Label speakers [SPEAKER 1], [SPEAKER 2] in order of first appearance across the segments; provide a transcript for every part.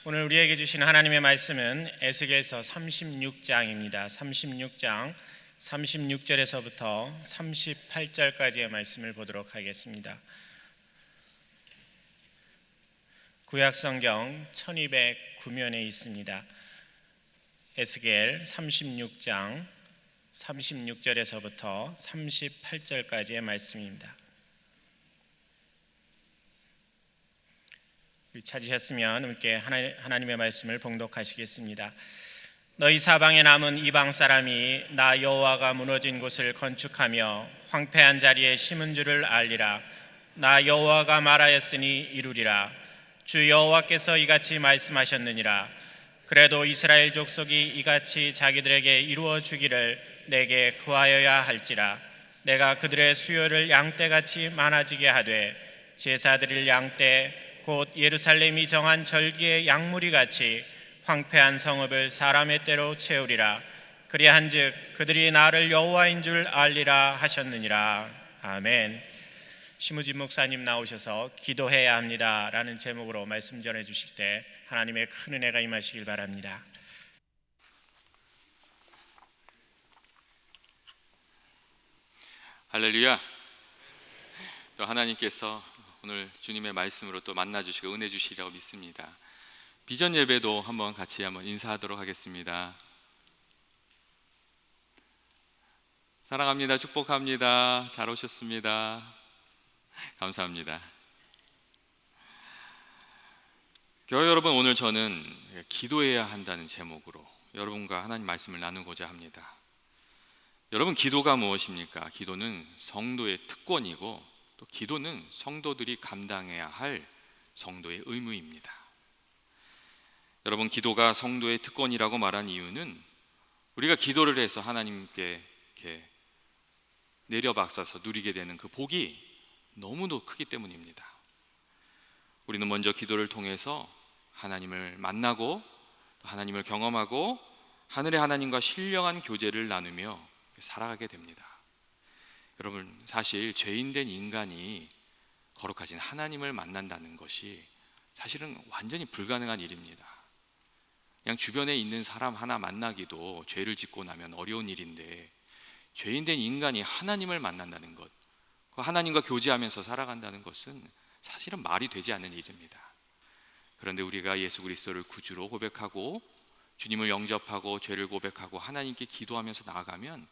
[SPEAKER 1] 오늘 우리에게 주신 하나님의 말씀은 에스겔서 36장입니다. 36장 36절에서부터 38절까지의 말씀을 보도록 하겠습니다. 구약성경 1209면에 있습니다. 에스겔 36장 36절에서부터 38절까지의 말씀입니다. 찾으셨으면 함께 하나님의 말씀을 봉독하시겠습니다. 너희 사방에 남은 이방 사람이 나 여호와가 무너진 곳을 건축하며 황폐한 자리에 심은 줄을 알리라. 나 여호와가 말하였으니 이루리라. 주 여호와께서 이같이 말씀하셨느니라. 그래도 이스라엘 족속이 이같이 자기들에게 이루어 주기를 내게 구하여야 할지라. 내가 그들의 수요를 양떼같이 많아지게 하되 제사 드릴 양떼 곧 예루살렘이 정한 절기의 양무리같이 황폐한 성읍을 사람의 때로 채우리라. 그리한즉 그들이 나를 여호와인 줄 알리라 하셨느니라. 아멘. 심우진 목사님 나오셔서 기도해야 합니다 라는 제목으로 말씀 전해 주실 때 하나님의 큰 은혜가 임하시길 바랍니다.
[SPEAKER 2] 할렐루야. 또 하나님께서 오늘 주님의 말씀으로 또 만나주시고 은혜 주시리라고 믿습니다. 비전 예배도 한번 인사하도록 하겠습니다. 사랑합니다. 축복합니다. 잘 오셨습니다. 감사합니다. 교회 여러분, 오늘 저는 기도해야 한다는 제목으로 여러분과 하나님 말씀을 나누고자 합니다. 여러분, 기도가 무엇입니까? 기도는 성도의 특권이고 또 기도는 성도들이 감당해야 할 성도의 의무입니다. 여러분, 기도가 성도의 특권이라고 말한 이유는 우리가 기도를 해서 하나님께 이렇게 내려박사서 누리게 되는 그 복이 너무도 크기 때문입니다. 우리는 먼저 기도를 통해서 하나님을 만나고 하나님을 경험하고 하늘의 하나님과 신령한 교제를 나누며 살아가게 됩니다. 여러분, 사실 죄인된 인간이 거룩하신 하나님을 만난다는 것이 사실은 완전히 불가능한 일입니다. 그냥 주변에 있는 사람 하나 만나기도 죄를 짓고 나면 어려운 일인데, 죄인된 인간이 하나님을 만난다는 것, 그 하나님과 교제하면서 살아간다는 것은 사실은 말이 되지 않는 일입니다. 그런데 우리가 예수 그리스도를 구주로 고백하고 주님을 영접하고 죄를 고백하고 하나님께 기도하면서 나아가면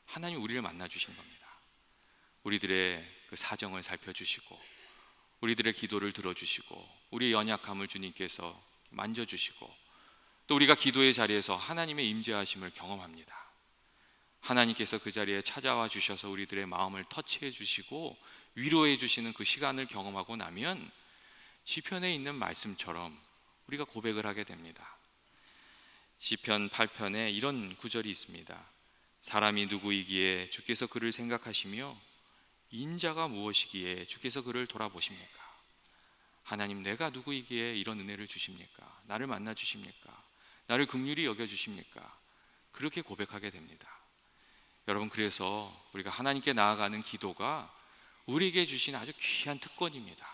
[SPEAKER 2] 하나님 우리를 만나 주신 겁니다. 우리들의 그 사정을 살펴주시고 우리들의 기도를 들어주시고 우리의 연약함을 주님께서 만져주시고 또 우리가 기도의 자리에서 하나님의 임재하심을 경험합니다. 하나님께서 그 자리에 찾아와 주셔서 우리들의 마음을 터치해 주시고 위로해 주시는 그 시간을 경험하고 나면 시편에 있는 말씀처럼 우리가 고백을 하게 됩니다. 시편 8편에 이런 구절이 있습니다. 사람이 누구이기에 주께서 그를 생각하시며 인자가 무엇이기에 주께서 그를 돌아보십니까? 하나님, 내가 누구이기에 이런 은혜를 주십니까? 나를 만나 주십니까? 나를 긍휼히 여겨 주십니까? 그렇게 고백하게 됩니다. 여러분, 그래서 우리가 하나님께 나아가는 기도가 우리에게 주신 아주 귀한 특권입니다.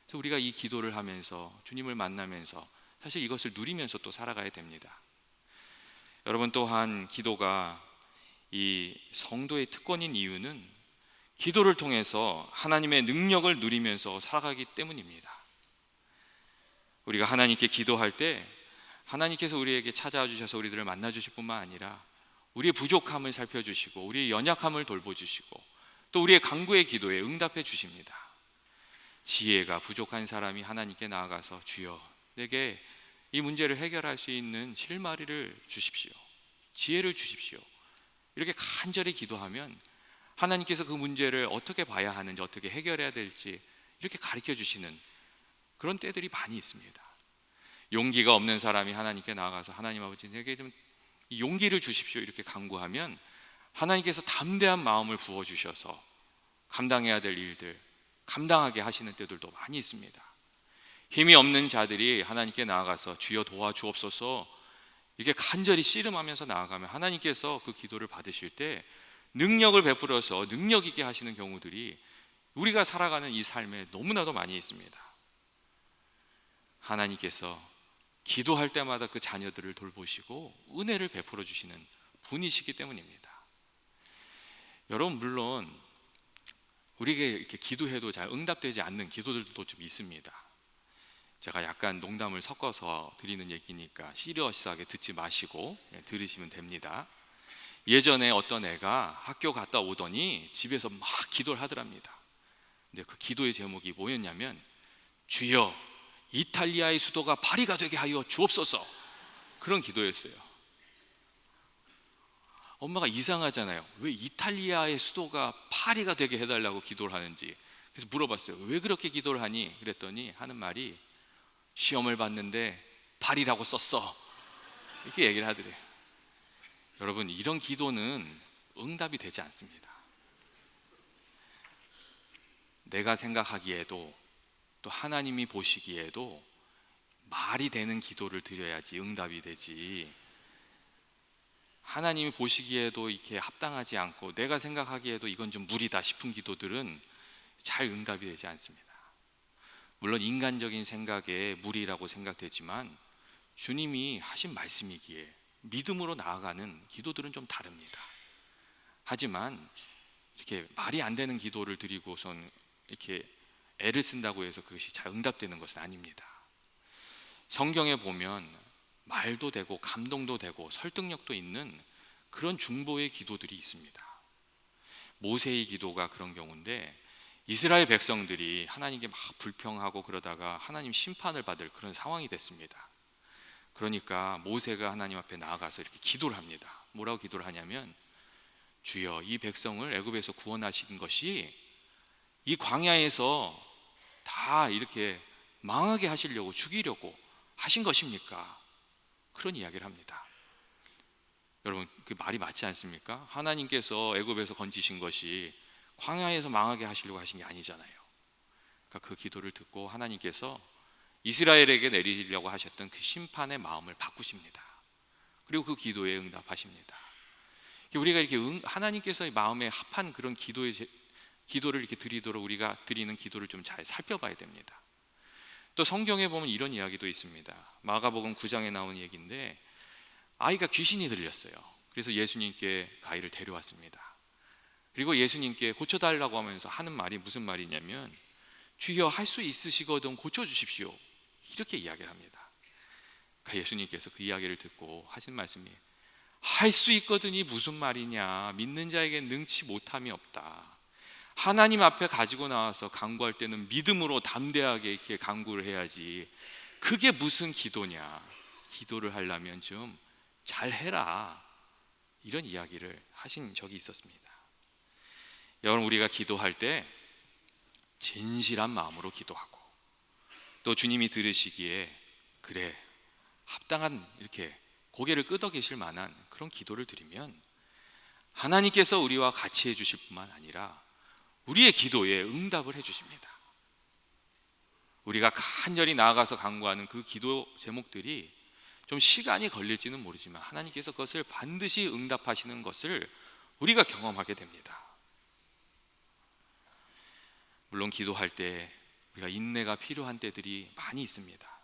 [SPEAKER 2] 그래서 우리가 이 기도를 하면서 주님을 만나면서 사실 이것을 누리면서 또 살아가야 됩니다. 여러분, 또한 기도가 이 성도의 특권인 이유는 기도를 통해서 하나님의 능력을 누리면서 살아가기 때문입니다. 우리가 하나님께 기도할 때 하나님께서 우리에게 찾아와 주셔서 우리들을 만나 주실 뿐만 아니라 우리의 부족함을 살펴주시고 우리의 연약함을 돌보주시고 또 우리의 간구의 기도에 응답해 주십니다. 지혜가 부족한 사람이 하나님께 나아가서 주여, 내게 이 문제를 해결할 수 있는 실마리를 주십시오, 지혜를 주십시오, 이렇게 간절히 기도하면 하나님께서 그 문제를 어떻게 봐야 하는지, 어떻게 해결해야 될지 이렇게 가르쳐 주시는 그런 때들이 많이 있습니다. 용기가 없는 사람이 하나님께 나아가서 하나님 아버지, 내게 좀 용기를 주십시오 이렇게 간구하면 하나님께서 담대한 마음을 부어주셔서 감당해야 될 일들 감당하게 하시는 때들도 많이 있습니다. 힘이 없는 자들이 하나님께 나아가서 주여 도와주옵소서 이렇게 간절히 씨름하면서 나아가면 하나님께서 그 기도를 받으실 때 능력을 베풀어서 능력 있게 하시는 경우들이 우리가 살아가는 이 삶에 너무나도 많이 있습니다. 하나님께서 기도할 때마다 그 자녀들을 돌보시고 은혜를 베풀어 주시는 분이시기 때문입니다. 여러분, 물론 우리에게 이렇게 기도해도 잘 응답되지 않는 기도들도 좀 있습니다. 제가 약간 농담을 섞어서 드리는 얘기니까 시리어스하게 듣지 마시고 들으시면 됩니다. 예전에 어떤 애가 학교 갔다 오더니 집에서 막 기도를 하더랍니다. 근데 그 기도의 제목이 뭐였냐면, 주여 이탈리아의 수도가 파리가 되게 하여 주옵소서. 그런 기도였어요. 엄마가 이상하잖아요. 왜 이탈리아의 수도가 파리가 되게 해달라고 기도를 하는지. 그래서 물어봤어요. 왜 그렇게 기도를 하니? 그랬더니 하는 말이, 시험을 봤는데 파리라고 썼어. 이렇게 얘기를 하더래요. 여러분, 이런 기도는 응답이 되지 않습니다. 내가 생각하기에도 또 하나님이 보시기에도 말이 되는 기도를 드려야지 응답이 되지, 하나님이 보시기에도 이렇게 합당하지 않고 내가 생각하기에도 이건 좀 무리다 싶은 기도들은 잘 응답이 되지 않습니다. 물론 인간적인 생각에 무리라고 생각되지만 주님이 하신 말씀이기에 믿음으로 나아가는 기도들은 좀 다릅니다. 하지만 이렇게 말이 안 되는 기도를 드리고선 이렇게 애를 쓴다고 해서 그것이 잘 응답되는 것은 아닙니다. 성경에 보면 말도 되고 감동도 되고 설득력도 있는 그런 중보의 기도들이 있습니다. 모세의 기도가 그런 경우인데, 이스라엘 백성들이 하나님께 막 불평하고 그러다가 하나님 심판을 받을 그런 상황이 됐습니다. 그러니까 모세가 하나님 앞에 나아가서 이렇게 기도를 합니다. 뭐라고 기도를 하냐면, 주여 이 백성을 애굽에서 구원하신 것이 이 광야에서 다 이렇게 망하게 하시려고, 죽이려고 하신 것입니까? 그런 이야기를 합니다. 여러분, 그 말이 맞지 않습니까? 하나님께서 애굽에서 건지신 것이 광야에서 망하게 하시려고 하신 게 아니잖아요. 그러니까 그 기도를 듣고 하나님께서 이스라엘에게 내리려고 하셨던 그 심판의 마음을 바꾸십니다. 그리고 그 기도에 응답하십니다. 우리가 이렇게 하나님께서의 마음에 합한 그런 기도를 이렇게 드리도록 우리가 드리는 기도를 좀 잘 살펴봐야 됩니다. 또 성경에 보면 이런 이야기도 있습니다. 마가복음 9장에 나온 얘기인데, 아이가 귀신이 들렸어요. 그래서 예수님께 그 아이를 데려왔습니다. 그리고 예수님께 고쳐달라고 하면서 하는 말이 무슨 말이냐면, 주여 할 수 있으시거든 고쳐주십시오, 이렇게 이야기를 합니다. 그러니까 예수님께서 그 이야기를 듣고 하신 말씀이, 할 수 있거든이 무슨 말이냐, 믿는 자에겐 능치 못함이 없다. 하나님 앞에 가지고 나와서 간구할 때는 믿음으로 담대하게 이렇게 간구를 해야지, 그게 무슨 기도냐, 기도를 하려면 좀 잘해라, 이런 이야기를 하신 적이 있었습니다. 여러분, 우리가 기도할 때 진실한 마음으로 기도하고, 또 주님이 들으시기에 그래 합당한, 이렇게 고개를 끄덕이실 만한 그런 기도를 드리면 하나님께서 우리와 같이 해주실 뿐만 아니라 우리의 기도에 응답을 해주십니다. 우리가 간절히 나아가서 간구하는 그 기도 제목들이 좀 시간이 걸릴지는 모르지만 하나님께서 그것을 반드시 응답하시는 것을 우리가 경험하게 됩니다. 물론 기도할 때 우리가 인내가 필요한 때들이 많이 있습니다.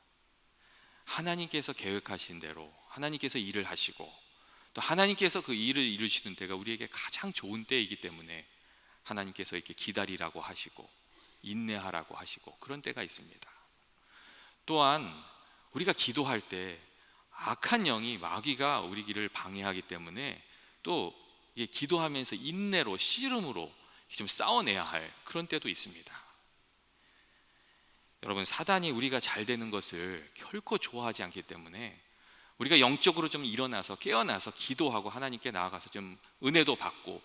[SPEAKER 2] 하나님께서 계획하신 대로 하나님께서 일을 하시고, 또 하나님께서 그 일을 이루시는 때가 우리에게 가장 좋은 때이기 때문에 하나님께서 이렇게 기다리라고 하시고 인내하라고 하시고 그런 때가 있습니다. 또한 우리가 기도할 때 악한 영이, 마귀가 우리 길을 방해하기 때문에 또 이게 기도하면서 인내로, 씨름으로 좀 싸워내야 할 그런 때도 있습니다. 여러분, 사단이 우리가 잘 되는 것을 결코 좋아하지 않기 때문에 우리가 영적으로 좀 일어나서 깨어나서 기도하고 하나님께 나아가서 좀 은혜도 받고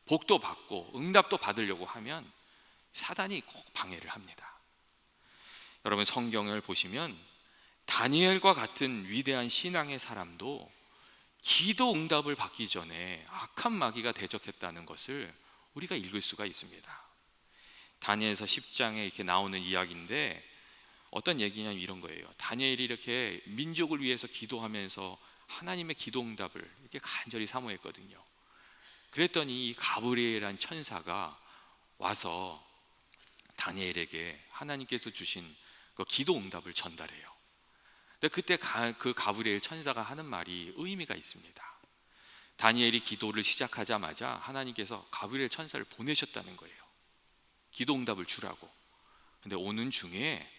[SPEAKER 2] 복도 받고 응답도 받으려고 하면 사단이 꼭 방해를 합니다. 여러분, 성경을 보시면 다니엘과 같은 위대한 신앙의 사람도 기도 응답을 받기 전에 악한 마귀가 대적했다는 것을 우리가 읽을 수가 있습니다. 다니엘서 10장에 이렇게 나오는 이야기인데, 어떤 얘기냐면 이런 거예요. 다니엘이 이렇게 민족을 위해서 기도하면서 하나님의 기도 응답을 이렇게 간절히 사모했거든요. 그랬더니 이 가브리엘이라는 천사가 와서 다니엘에게 하나님께서 주신 그 기도 응답을 전달해요. 근데 그때 그 가브리엘 천사가 하는 말이 의미가 있습니다. 다니엘이 기도를 시작하자마자 하나님께서 가브리엘 천사를 보내셨다는 거예요. 기도 응답을 주라고. 근데 오는 중에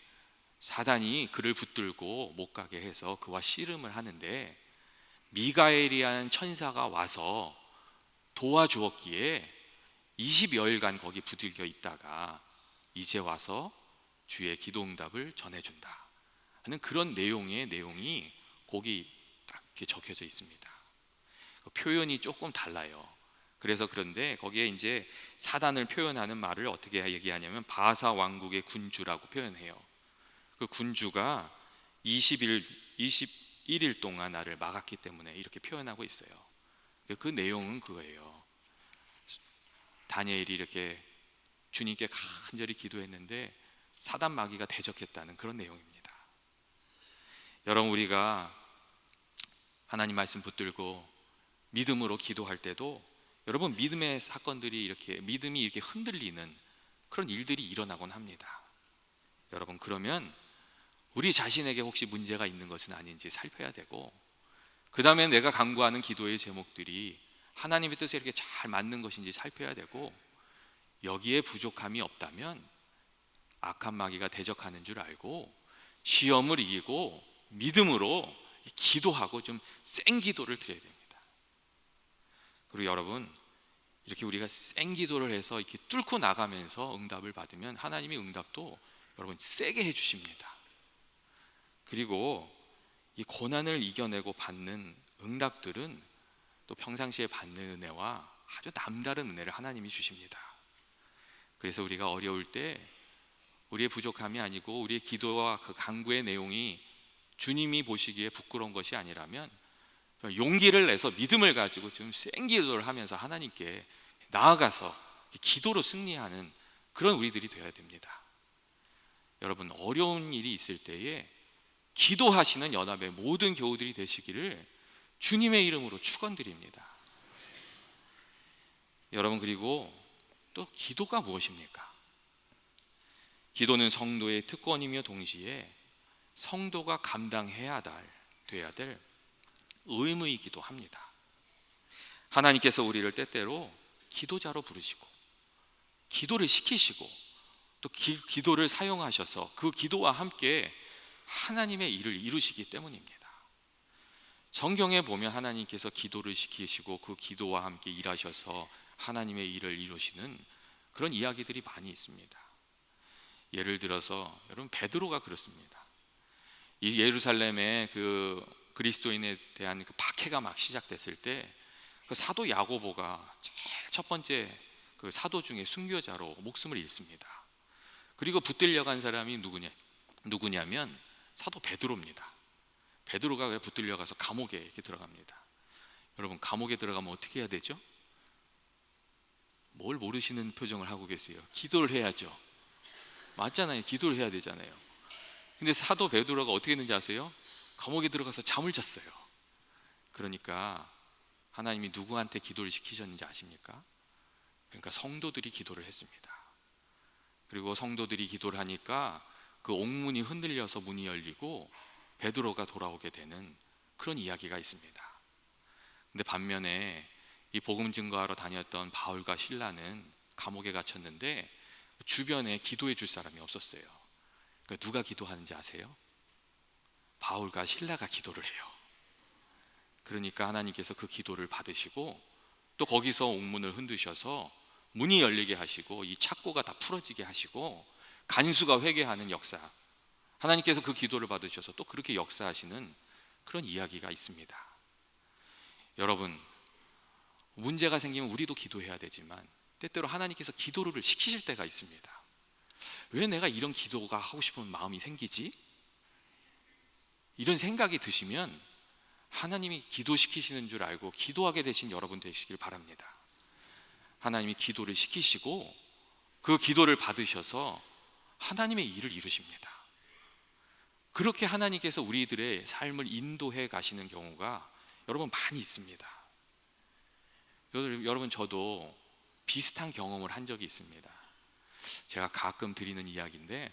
[SPEAKER 2] 사단이 그를 붙들고 못 가게 해서 그와 씨름을 하는데 미가엘이라는 천사가 와서 도와주었기에 20여일간 거기 부들겨 있다가 이제 와서 주의 기도 응답을 전해준다 하는 그런 내용이 거기 딱 이렇게 적혀져 있습니다. 그 표현이 조금 달라요. 그래서 그런데 거기에 이제 사단을 표현하는 말을 어떻게 얘기하냐면 바사 왕국의 군주라고 표현해요. 그 군주가 21일 동안 나를 막았기 때문에 이렇게 표현하고 있어요. 그 내용은 그거예요. 다니엘이 이렇게 주님께 간절히 기도했는데 사단 마귀가 대적했다는 그런 내용입니다. 여러분, 우리가 하나님 말씀 붙들고 믿음으로 기도할 때도 여러분 믿음의 사건들이 이렇게 믿음이 이렇게 흔들리는 그런 일들이 일어나곤 합니다. 여러분, 그러면 우리 자신에게 혹시 문제가 있는 것은 아닌지 살펴야 되고, 그 다음에 내가 간구하는 기도의 제목들이 하나님의 뜻에 이렇게 잘 맞는 것인지 살펴야 되고, 여기에 부족함이 없다면 악한 마귀가 대적하는 줄 알고 시험을 이기고 믿음으로 기도하고 좀 센 기도를 드려야 됩니다. 그리고 여러분, 이렇게 우리가 센 기도를 해서 이렇게 뚫고 나가면서 응답을 받으면 하나님이 응답도 여러분 세게 해주십니다. 그리고 이 고난을 이겨내고 받는 응답들은 또 평상시에 받는 은혜와 아주 남다른 은혜를 하나님이 주십니다. 그래서 우리가 어려울 때 우리의 부족함이 아니고 우리의 기도와 그 간구의 내용이 주님이 보시기에 부끄러운 것이 아니라면 용기를 내서 믿음을 가지고 좀 센 기도를 하면서 하나님께 나아가서 기도로 승리하는 그런 우리들이 되어야 됩니다. 여러분, 어려운 일이 있을 때에 기도하시는 연합의 모든 교우들이 되시기를 주님의 이름으로 축원드립니다. 여러분, 그리고 또 기도가 무엇입니까? 기도는 성도의 특권이며 동시에 성도가 감당해야 돼야 될 의무이기도 합니다. 하나님께서 우리를 때때로 기도자로 부르시고 기도를 시키시고 또 기도를 사용하셔서 그 기도와 함께 하나님의 일을 이루시기 때문입니다. 성경에 보면 하나님께서 기도를 시키시고 그 기도와 함께 일하셔서 하나님의 일을 이루시는 그런 이야기들이 많이 있습니다. 예를 들어서 여러분, 베드로가 그렇습니다. 이 예루살렘에 그 그리스도인에 대한 그 박해가 막 시작됐을 때 그 사도 야고보가 제일 첫 번째 그 사도 중에 순교자로 목숨을 잃습니다. 그리고 붙들려 간 사람이 누구냐면 사도 베드로입니다. 베드로가 붙들려 가서 감옥에 이렇게 들어갑니다. 여러분, 감옥에 들어가면 어떻게 해야 되죠? 뭘 모르시는 표정을 하고 계세요? 기도를 해야죠. 맞잖아요. 기도를 해야 되잖아요. 근데 사도 베드로가 어떻게 했는지 아세요? 감옥에 들어가서 잠을 잤어요. 그러니까 하나님이 누구한테 기도를 시키셨는지 아십니까? 그러니까 성도들이 기도를 했습니다. 그리고 성도들이 기도를 하니까 그 옥문이 흔들려서 문이 열리고 베드로가 돌아오게 되는 그런 이야기가 있습니다. 근데 반면에 이 복음 증거하러 다녔던 바울과 실라는 감옥에 갇혔는데 주변에 기도해 줄 사람이 없었어요. 그러니까 누가 기도하는지 아세요? 바울과 실라가 기도를 해요. 그러니까 하나님께서 그 기도를 받으시고 또 거기서 옥문을 흔드셔서 문이 열리게 하시고 이 착고가 다 풀어지게 하시고 간수가 회개하는 역사, 하나님께서 그 기도를 받으셔서 또 그렇게 역사하시는 그런 이야기가 있습니다. 여러분, 문제가 생기면 우리도 기도해야 되지만 때때로 하나님께서 기도를 시키실 때가 있습니다. 왜 내가 이런 기도가 하고 싶은 마음이 생기지? 이런 생각이 드시면 하나님이 기도시키시는 줄 알고 기도하게 되신 여러분 되시길 바랍니다. 하나님이 기도를 시키시고 그 기도를 받으셔서 하나님의 일을 이루십니다. 그렇게 하나님께서 우리들의 삶을 인도해 가시는 경우가 여러분 많이 있습니다. 여러분, 저도 비슷한 경험을 한 적이 있습니다. 제가 가끔 드리는 이야기인데,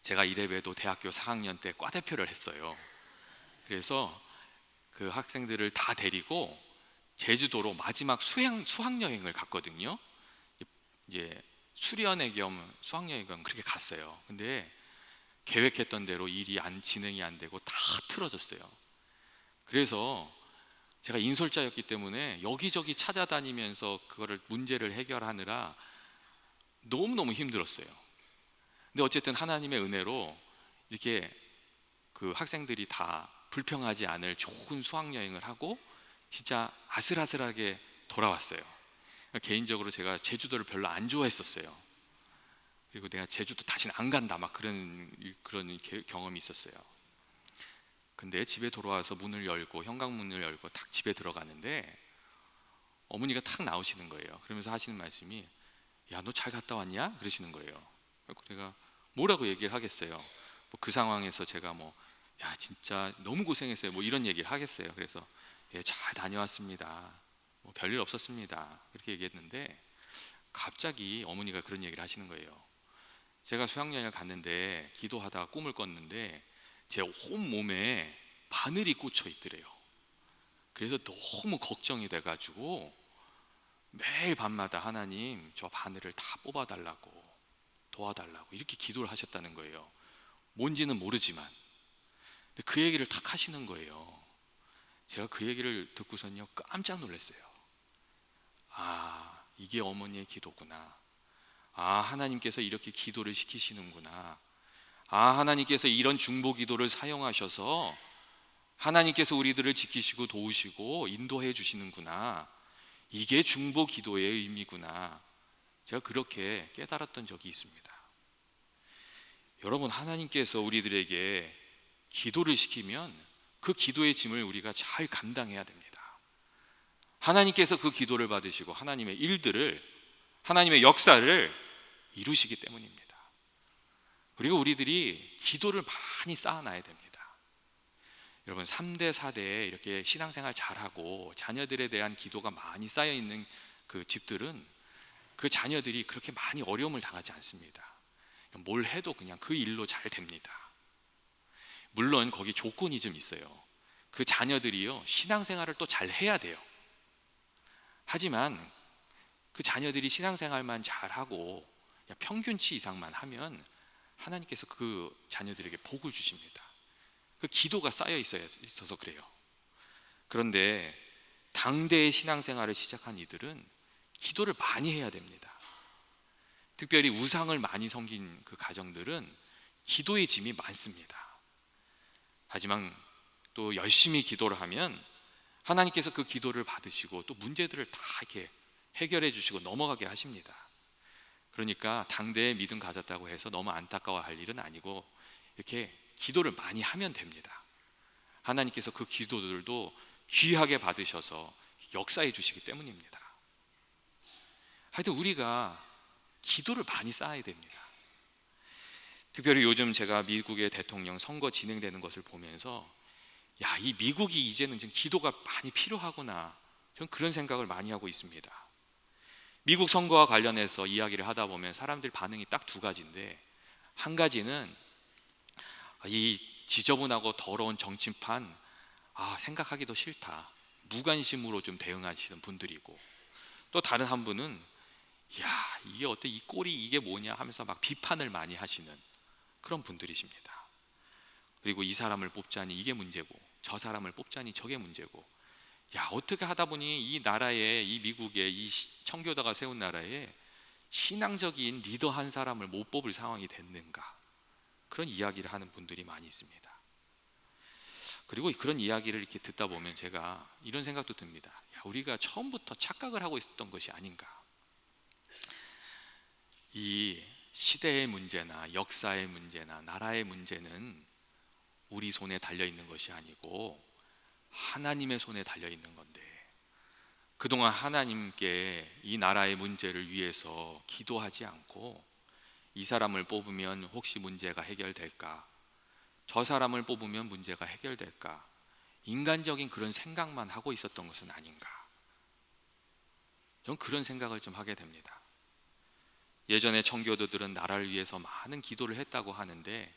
[SPEAKER 2] 제가 이래봬도 대학교 4학년 때 과대표를 했어요. 그래서 그 학생들을 다 데리고 제주도로 마지막 수학여행을 갔거든요. 이제 수련회 겸 수학여행 겸 그렇게 갔어요. 근데 계획했던 대로 일이 진행이 안 되고 다 틀어졌어요. 그래서 제가 인솔자였기 때문에 여기저기 찾아다니면서 그거를 문제를 해결하느라 너무너무 힘들었어요. 근데 어쨌든 하나님의 은혜로 이렇게 그 학생들이 다 불평하지 않을 좋은 수학여행을 하고 진짜 아슬아슬하게 돌아왔어요. 개인적으로 제가 제주도를 별로 안 좋아했었어요. 그리고 내가 제주도 다시는 안 간다 막 그런 경험이 있었어요. 근데 집에 돌아와서 문을 열고 현관문을 열고 딱 집에 들어가는데 어머니가 탁 나오시는 거예요. 그러면서 하시는 말씀이 야, 너 잘 갔다 왔냐? 그러시는 거예요. 그래서 내가 뭐라고 얘기를 하겠어요. 뭐 그 상황에서 제가 야, 진짜 너무 고생했어요. 뭐 이런 얘기를 하겠어요. 그래서 예, 잘 다녀왔습니다. 뭐 별일 없었습니다. 이렇게 얘기했는데 갑자기 어머니가 그런 얘기를 하시는 거예요. 제가 수학여행을 갔는데 기도하다가 꿈을 꿨는데 제 온몸에 바늘이 꽂혀 있더래요. 그래서 너무 걱정이 돼가지고 매일 밤마다 하나님 저 바늘을 다 뽑아달라고 도와달라고 이렇게 기도를 하셨다는 거예요. 뭔지는 모르지만. 근데 그 얘기를 탁 하시는 거예요. 제가 그 얘기를 듣고선요 깜짝 놀랐어요. 아, 이게 어머니의 기도구나. 아, 하나님께서 이렇게 기도를 시키시는구나. 아, 하나님께서 이런 중보 기도를 사용하셔서 하나님께서 우리들을 지키시고 도우시고 인도해 주시는구나. 이게 중보 기도의 의미구나. 제가 그렇게 깨달았던 적이 있습니다. 여러분, 하나님께서 우리들에게 기도를 시키면 그 기도의 짐을 우리가 잘 감당해야 됩니다. 하나님께서 그 기도를 받으시고 하나님의 일들을, 하나님의 역사를 이루시기 때문입니다. 그리고 우리들이 기도를 많이 쌓아놔야 됩니다. 여러분, 3대 4대에 이렇게 신앙생활 잘하고 자녀들에 대한 기도가 많이 쌓여있는 그 집들은 그 자녀들이 그렇게 많이 어려움을 당하지 않습니다. 뭘 해도 그냥 그 일로 잘 됩니다. 물론 거기 조건이 좀 있어요. 그 자녀들이요 신앙생활을 또 잘 해야 돼요. 하지만 그 자녀들이 신앙생활만 잘하고 평균치 이상만 하면 하나님께서 그 자녀들에게 복을 주십니다. 그 기도가 쌓여 있어서 그래요. 그런데 당대의 신앙생활을 시작한 이들은 기도를 많이 해야 됩니다. 특별히 우상을 많이 섬긴 그 가정들은 기도의 짐이 많습니다. 하지만 또 열심히 기도를 하면 하나님께서 그 기도를 받으시고 또 문제들을 다 이렇게 해결해 주시고 넘어가게 하십니다. 그러니까 당대에 믿음 가졌다고 해서 너무 안타까워할 일은 아니고 이렇게 기도를 많이 하면 됩니다. 하나님께서 그 기도들도 귀하게 받으셔서 역사해 주시기 때문입니다. 하여튼 우리가 기도를 많이 쌓아야 됩니다. 특별히 요즘 제가 미국의 대통령 선거 진행되는 것을 보면서 야, 이 미국이 이제는 지금 기도가 많이 필요하구나, 저는 그런 생각을 많이 하고 있습니다. 미국 선거와 관련해서 이야기를 하다 보면 사람들 반응이 딱 두 가지인데, 한 가지는 이 지저분하고 더러운 정치판 생각하기도 싫다, 무관심으로 좀 대응하시는 분들이고, 또 다른 한 분은 야, 이게 어때, 이 꼴이 이게 뭐냐 하면서 막 비판을 많이 하시는 그런 분들이십니다. 그리고 이 사람을 뽑자니 이게 문제고 저 사람을 뽑자니 저게 문제고, 야, 어떻게 하다 보니 이 나라에, 이 미국에, 이 청교도가 세운 나라에 신앙적인 리더 한 사람을 못 뽑을 상황이 됐는가, 그런 이야기를 하는 분들이 많이 있습니다. 그리고 그런 이야기를 이렇게 듣다 보면 제가 이런 생각도 듭니다. 야, 우리가 처음부터 착각을 하고 있었던 것이 아닌가. 이 시대의 문제나 역사의 문제나 나라의 문제는 우리 손에 달려있는 것이 아니고 하나님의 손에 달려있는 건데, 그동안 하나님께 이 나라의 문제를 위해서 기도하지 않고 이 사람을 뽑으면 혹시 문제가 해결될까, 저 사람을 뽑으면 문제가 해결될까, 인간적인 그런 생각만 하고 있었던 것은 아닌가. 저는 그런 생각을 좀 하게 됩니다. 예전에 청교도들은 나라를 위해서 많은 기도를 했다고 하는데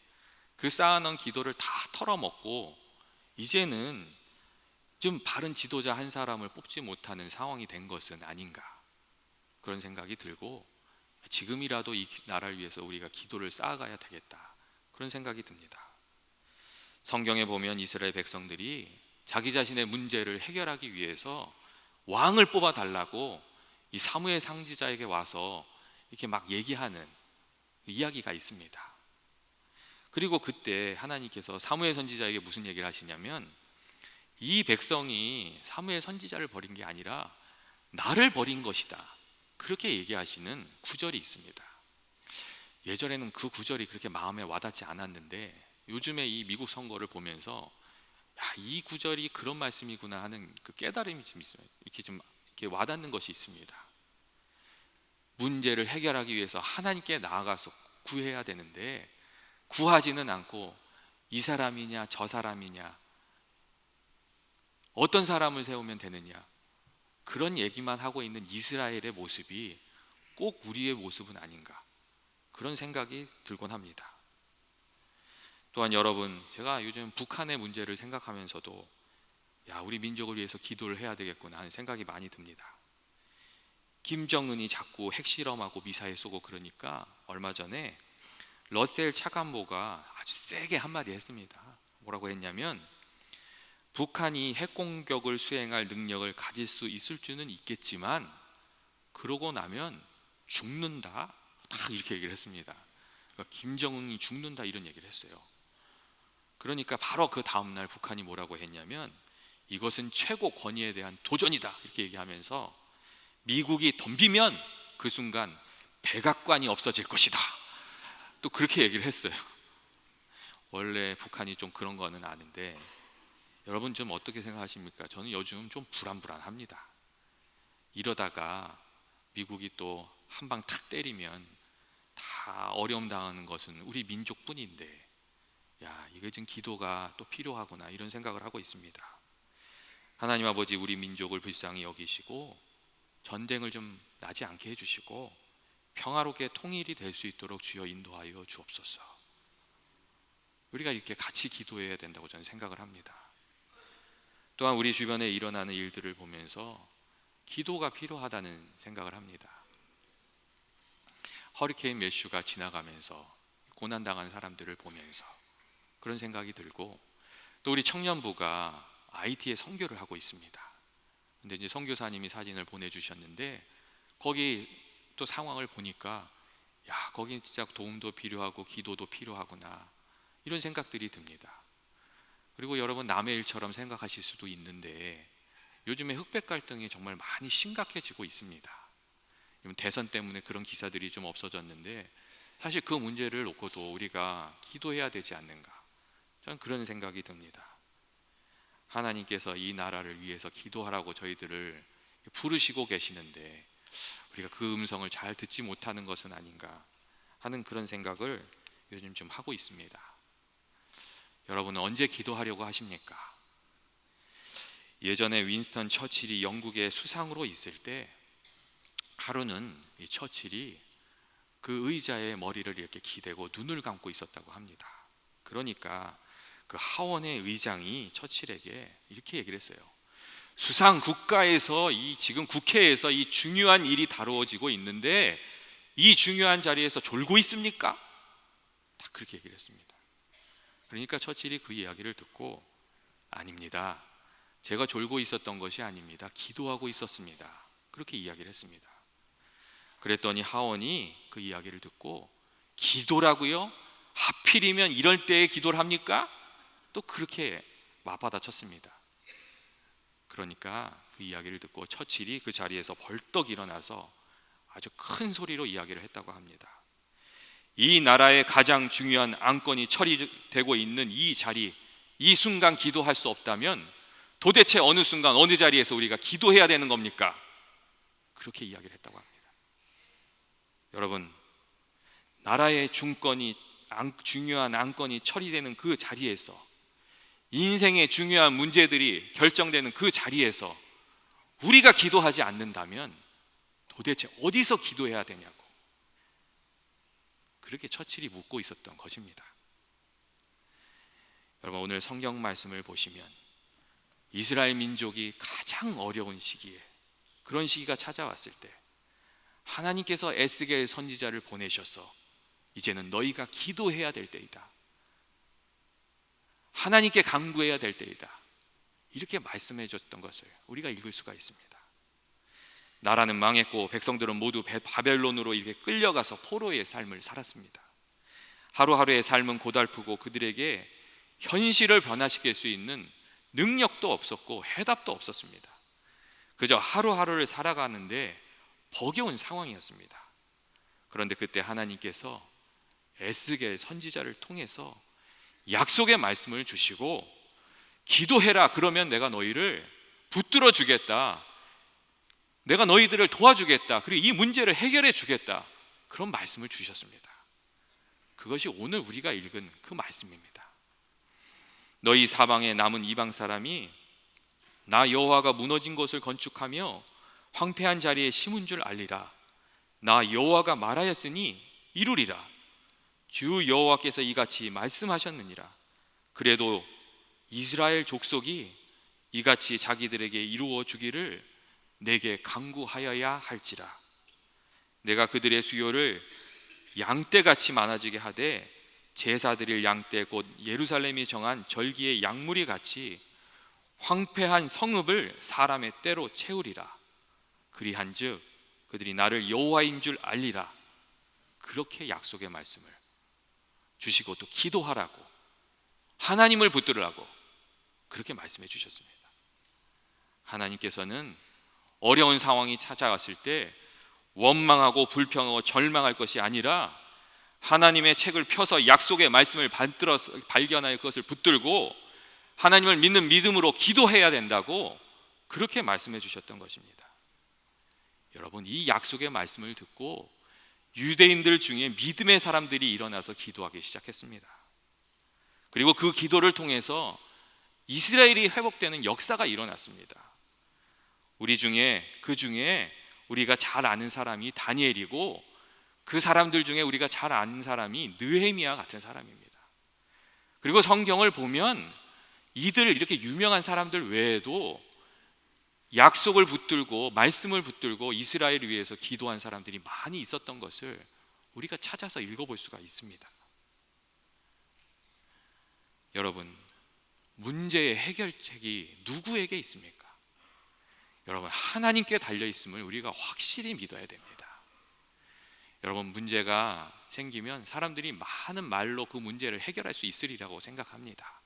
[SPEAKER 2] 그 쌓아놓은 기도를 다 털어먹고 이제는 좀 바른 지도자 한 사람을 뽑지 못하는 상황이 된 것은 아닌가, 그런 생각이 들고 지금이라도 이 나라를 위해서 우리가 기도를 쌓아가야 되겠다, 그런 생각이 듭니다. 성경에 보면 이스라엘 백성들이 자기 자신의 문제를 해결하기 위해서 왕을 뽑아 달라고 이 사무엘 상지자에게 와서 이렇게 막 얘기하는 이야기가 있습니다. 그리고 그때 하나님께서 사무엘 선지자에게 무슨 얘기를 하시냐면, 이 백성이 사무엘 선지자를 버린 게 아니라 나를 버린 것이다, 그렇게 얘기하시는 구절이 있습니다. 예전에는 그 구절이 그렇게 마음에 와닿지 않았는데 요즘에 이 미국 선거를 보면서 이 구절이 그런 말씀이구나 하는 그 깨달음이 좀 있어요. 이렇게 와닿는 것이 있습니다. 문제를 해결하기 위해서 하나님께 나아가서 구해야 되는데 구하지는 않고 이 사람이냐 저 사람이냐 어떤 사람을 세우면 되느냐, 그런 얘기만 하고 있는 이스라엘의 모습이 꼭 우리의 모습은 아닌가, 그런 생각이 들곤 합니다. 또한 여러분, 제가 요즘 북한의 문제를 생각하면서도 우리 민족을 위해서 기도를 해야 되겠구나 하는 생각이 많이 듭니다. 김정은이 자꾸 핵실험하고 미사일 쏘고 그러니까 얼마 전에 러셀 차관보가 아주 세게 한마디 했습니다. 뭐라고 했냐면, 북한이 핵공격을 수행할 능력을 가질 수 있을 수는 있겠지만 그러고 나면 죽는다, 딱 이렇게 얘기를 했습니다. 그러니까 김정은이 죽는다, 이런 얘기를 했어요. 그러니까 바로 그 다음날 북한이 뭐라고 했냐면, 이것은 최고 권위에 대한 도전이다, 이렇게 얘기하면서 미국이 덤비면 그 순간 백악관이 없어질 것이다, 또 그렇게 얘기를 했어요. 원래 북한이 좀 그런 거는 아는데 여러분 좀 어떻게 생각하십니까? 저는 요즘 좀 불안합니다. 이러다가 미국이 또 한 방 탁 때리면 다 어려움 당하는 것은 우리 민족뿐인데, 이거 지금 기도가 또 필요하구나, 이런 생각을 하고 있습니다. 하나님 아버지, 우리 민족을 불쌍히 여기시고 전쟁을 좀 나지 않게 해주시고 평화롭게 통일이 될 수 있도록 주여 인도하여 주옵소서. 우리가 이렇게 같이 기도해야 된다고 저는 생각을 합니다. 또한 우리 주변에 일어나는 일들을 보면서 기도가 필요하다는 생각을 합니다. 허리케인 매슈가 지나가면서 고난당한 사람들을 보면서 그런 생각이 들고, 또 우리 청년부가 IT에 선교를 하고 있습니다. 근데 이제 선교사님이 사진을 보내주셨는데 거기 또 상황을 보니까 거기 진짜 도움도 필요하고 기도도 필요하구나, 이런 생각들이 듭니다. 그리고 여러분, 남의 일처럼 생각하실 수도 있는데 요즘에 흑백 갈등이 정말 많이 심각해지고 있습니다. 대선 때문에 그런 기사들이 좀 없어졌는데 사실 그 문제를 놓고도 우리가 기도해야 되지 않는가, 저는 그런 생각이 듭니다. 하나님께서 이 나라를 위해서 기도하라고 저희들을 부르시고 계시는데 우리가 그 음성을 잘 듣지 못하는 것은 아닌가 하는 그런 생각을 요즘 좀 하고 있습니다. 여러분은 언제 기도하려고 하십니까? 예전에 윈스턴 처칠이 영국의 수상으로 있을 때 하루는 이 처칠이 그 의자에 머리를 이렇게 기대고 눈을 감고 있었다고 합니다. 그러니까 그 하원의 의장이 처칠에게 이렇게 얘기를 했어요. 수상 국가에서 지금 국회에서 이 중요한 일이 다루어지고 있는데 이 중요한 자리에서 졸고 있습니까? 딱 그렇게 얘기를 했습니다. 그러니까 처칠이 그 이야기를 듣고, 아닙니다, 제가 졸고 있었던 것이 아닙니다, 기도하고 있었습니다, 그렇게 이야기를 했습니다. 그랬더니 하원이 그 이야기를 듣고, 기도라고요? 하필이면 이럴 때에 기도를 합니까? 또 그렇게 맞받아쳤습니다. 그러니까 그 이야기를 듣고 처칠이 그 자리에서 벌떡 일어나서 아주 큰 소리로 이야기를 했다고 합니다. 이 나라의 가장 중요한 안건이 처리되고 있는 이 자리, 이 순간 기도할 수 없다면 도대체 어느 순간 어느 자리에서 우리가 기도해야 되는 겁니까? 그렇게 이야기를 했다고 합니다. 여러분, 나라의 중요한 안건이 처리되는 그 자리에서, 인생의 중요한 문제들이 결정되는 그 자리에서 우리가 기도하지 않는다면 도대체 어디서 기도해야 되냐고. 그렇게 처칠이 묻고 있었던 것입니다. 여러분, 오늘 성경 말씀을 보시면 이스라엘 민족이 가장 어려운 시기에, 그런 시기가 찾아왔을 때 하나님께서 에스겔 선지자를 보내셔서 이제는 너희가 기도해야 될 때이다, 하나님께 간구해야 될 때이다, 이렇게 말씀해 줬던 것을 우리가 읽을 수가 있습니다. 나라는 망했고 백성들은 모두 바벨론으로 이렇게 끌려가서 포로의 삶을 살았습니다. 하루하루의 삶은 고달프고 그들에게 현실을 변화시킬 수 있는 능력도 없었고 해답도 없었습니다. 그저 하루하루를 살아가는데 버거운 상황이었습니다. 그런데 그때 하나님께서 에스겔 선지자를 통해서 약속의 말씀을 주시고, 기도해라, 그러면 내가 너희를 붙들어 주겠다, 내가 너희들을 도와주겠다, 그리고 이 문제를 해결해 주겠다, 그런 말씀을 주셨습니다. 그것이 오늘 우리가 읽은 그 말씀입니다. 너희 사방에 남은 이방 사람이 나 여호와가 무너진 곳을 건축하며 황폐한 자리에 심은 줄 알리라. 나 여호와가 말하였으니 이루리라. 주 여호와께서 이같이 말씀하셨느니라. 그래도 이스라엘 족속이 이같이 자기들에게 이루어 주기를 내게 간구하여야 할지라. 내가 그들의 수요를 양떼같이 많아지게 하되 제사드릴 양떼 곧 예루살렘이 정한 절기의 양무리 같이 황폐한 성읍을 사람의 때로 채우리라. 그리한즉 그들이 나를 여호와인 줄 알리라. 그렇게 약속의 말씀을 주시고 또 기도하라고, 하나님을 붙들으라고 그렇게 말씀해 주셨습니다. 하나님께서는 어려운 상황이 찾아왔을 때 원망하고 불평하고 절망할 것이 아니라 하나님의 책을 펴서 약속의 말씀을 발견하여 그것을 붙들고 하나님을 믿는 믿음으로 기도해야 된다고 그렇게 말씀해 주셨던 것입니다. 여러분, 이 약속의 말씀을 듣고 유대인들 중에 믿음의 사람들이 일어나서 기도하기 시작했습니다. 그리고 그 기도를 통해서 이스라엘이 회복되는 역사가 일어났습니다. 그 중에 우리가 잘 아는 사람이 다니엘이고, 그 사람들 중에 우리가 잘 아는 사람이 느헤미야 같은 사람입니다. 그리고 성경을 보면 이들 이렇게 유명한 사람들 외에도 약속을 붙들고 말씀을 붙들고 이스라엘을 위해서 기도한 사람들이 많이 있었던 것을 우리가 찾아서 읽어볼 수가 있습니다. 여러분, 문제의 해결책이 누구에게 있습니까? 여러분, 하나님께 달려있음을 우리가 확실히 믿어야 됩니다. 여러분, 문제가 생기면 사람들이 많은 말로 그 문제를 해결할 수 있으리라고 생각합니다.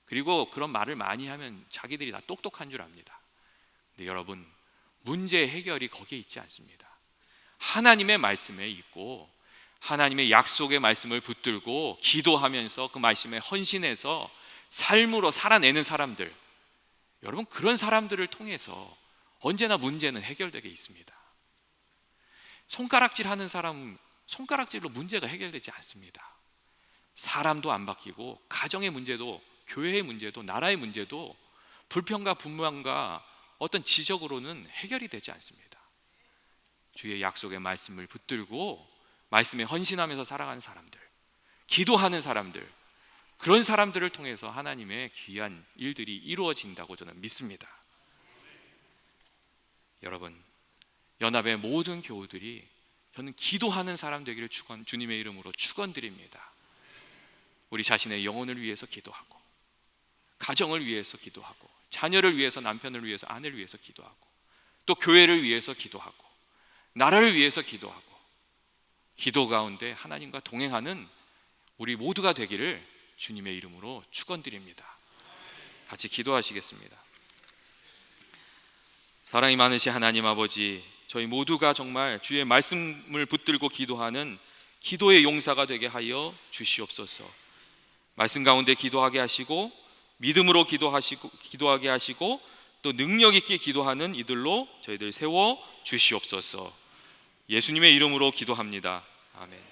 [SPEAKER 2] 그리고 그런 말을 많이 하면 자기들이 다 똑똑한 줄 압니다. 근데 여러분, 문제의 해결이 거기에 있지 않습니다. 하나님의 말씀에 있고 하나님의 약속의 말씀을 붙들고 기도하면서 그 말씀에 헌신해서 삶으로 살아내는 사람들, 여러분, 그런 사람들을 통해서 언제나 문제는 해결되게 있습니다. 손가락질 하는 사람, 손가락질로 문제가 해결되지 않습니다. 사람도 안 바뀌고 가정의 문제도, 교회의 문제도, 나라의 문제도 불평과 분만과 어떤 지적으로는 해결이 되지 않습니다. 주의 약속의 말씀을 붙들고 말씀에 헌신하면서 살아가는 사람들, 기도하는 사람들, 그런 사람들을 통해서 하나님의 귀한 일들이 이루어진다고 저는 믿습니다. 여러분, 연합의 모든 교우들이 저는 기도하는 사람 되기를 주님의 이름으로 축원드립니다. 우리 자신의 영혼을 위해서 기도하고, 가정을 위해서 기도하고, 자녀를 위해서, 남편을 위해서, 아내를 위해서 기도하고, 또 교회를 위해서 기도하고, 나라를 위해서 기도하고, 기도 가운데 하나님과 동행하는 우리 모두가 되기를 주님의 이름으로 축원드립니다. 같이 기도하시겠습니다. 사랑이 많으신 하나님 아버지, 저희 모두가 정말 주의 말씀을 붙들고 기도하는 기도의 용사가 되게 하여 주시옵소서. 말씀 가운데 기도하게 하시고, 믿음으로 기도하게 하시고, 또 능력 있게 기도하는 이들로 저희들 세워 주시옵소서. 예수님의 이름으로 기도합니다. 아멘.